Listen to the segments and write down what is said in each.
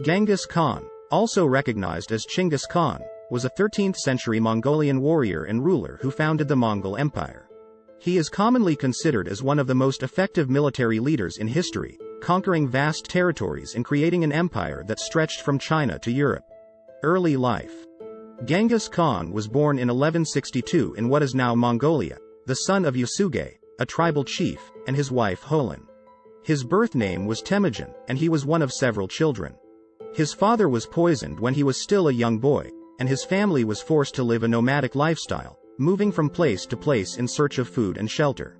Genghis Khan, also recognized as Genghis Khan, was a 13th-century Mongolian warrior and ruler who founded the Mongol Empire. He is commonly considered as one of the most effective military leaders in history, conquering vast territories and creating an empire that stretched from China to Europe. Early life. Genghis Khan was born in 1162 in what is now Mongolia, the son of Yasuge, a tribal chief, and his wife Holin. His birth name was Temujin, and he was one of several children. His father was poisoned when he was still a young boy, and his family was forced to live a nomadic lifestyle, moving from place to place in search of food and shelter.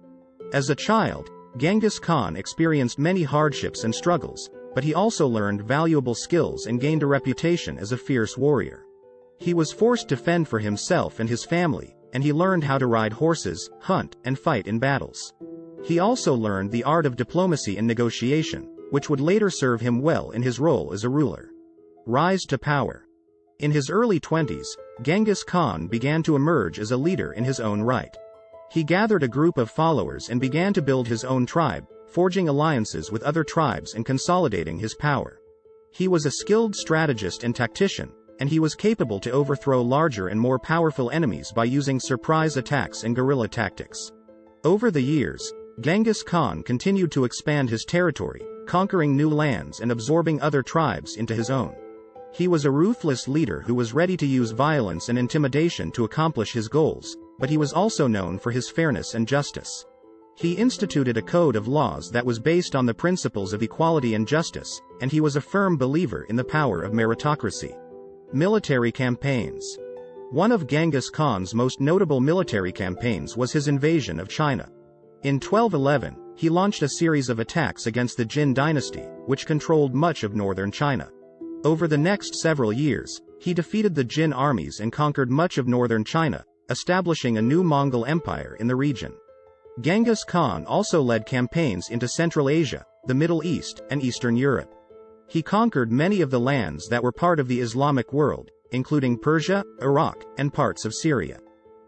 As a child, Genghis Khan experienced many hardships and struggles, but he also learned valuable skills and gained a reputation as a fierce warrior. He was forced to fend for himself and his family, and he learned how to ride horses, hunt, and fight in battles. He also learned the art of diplomacy and negotiation, which would later serve him well in his role as a ruler. Rise to power. In his early 20s, Genghis Khan began to emerge as a leader in his own right. He gathered a group of followers and began to build his own tribe, forging alliances with other tribes and consolidating his power. He was a skilled strategist and tactician, and he was capable to overthrow larger and more powerful enemies by using surprise attacks and guerrilla tactics. Over the years, Genghis Khan continued to expand his territory, conquering new lands and absorbing other tribes into his own. He was a ruthless leader who was ready to use violence and intimidation to accomplish his goals, but he was also known for his fairness and justice. He instituted a code of laws that was based on the principles of equality and justice, and he was a firm believer in the power of meritocracy. Military campaigns. One of Genghis Khan's most notable military campaigns was his invasion of China. In 1211, he launched a series of attacks against the Jin dynasty, which controlled much of northern China. Over the next several years, he defeated the Jin armies and conquered much of northern China, establishing a new Mongol Empire in the region. Genghis Khan also led campaigns into Central Asia, the Middle East, and Eastern Europe. He conquered many of the lands that were part of the Islamic world, including Persia, Iraq, and parts of Syria.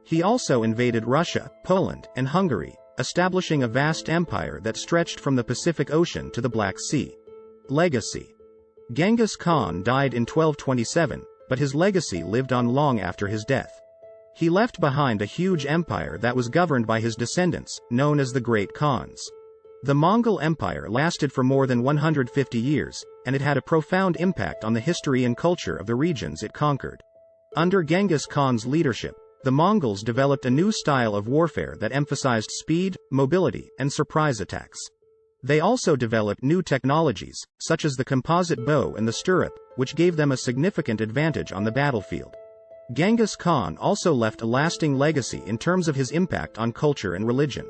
He also invaded Russia, Poland, and Hungary, establishing a vast empire that stretched from the Pacific Ocean to the Black Sea. Legacy. Genghis Khan died in 1227, but his legacy lived on long after his death. He left behind a huge empire that was governed by his descendants, known as the Great Khans. The Mongol Empire lasted for more than 150 years, and it had a profound impact on the history and culture of the regions it conquered. Under Genghis Khan's leadership, the Mongols developed a new style of warfare that emphasized speed, mobility, and surprise attacks. They also developed new technologies, such as the composite bow and the stirrup, which gave them a significant advantage on the battlefield. Genghis Khan also left a lasting legacy in terms of his impact on culture and religion.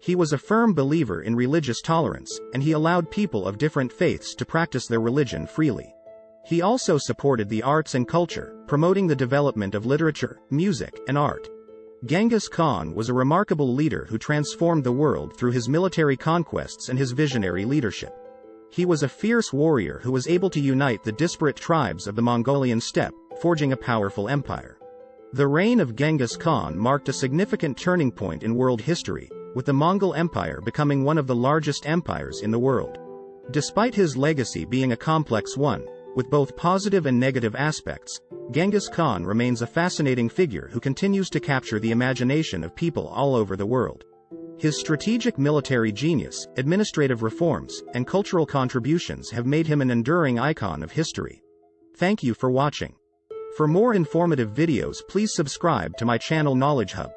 He was a firm believer in religious tolerance, and he allowed people of different faiths to practice their religion freely. He also supported the arts and culture, promoting the development of literature, music, and art. Genghis Khan was a remarkable leader who transformed the world through his military conquests and his visionary leadership. He was a fierce warrior who was able to unite the disparate tribes of the Mongolian steppe, forging a powerful empire. The reign of Genghis Khan marked a significant turning point in world history, with the Mongol Empire becoming one of the largest empires in the world. Despite his legacy being a complex one, with both positive and negative aspects, Genghis Khan remains a fascinating figure who continues to capture the imagination of people all over the world. His strategic military genius, administrative reforms, and cultural contributions have made him an enduring icon of history. Thank you for watching. For more informative videos, please subscribe to my channel Knowledge Hub.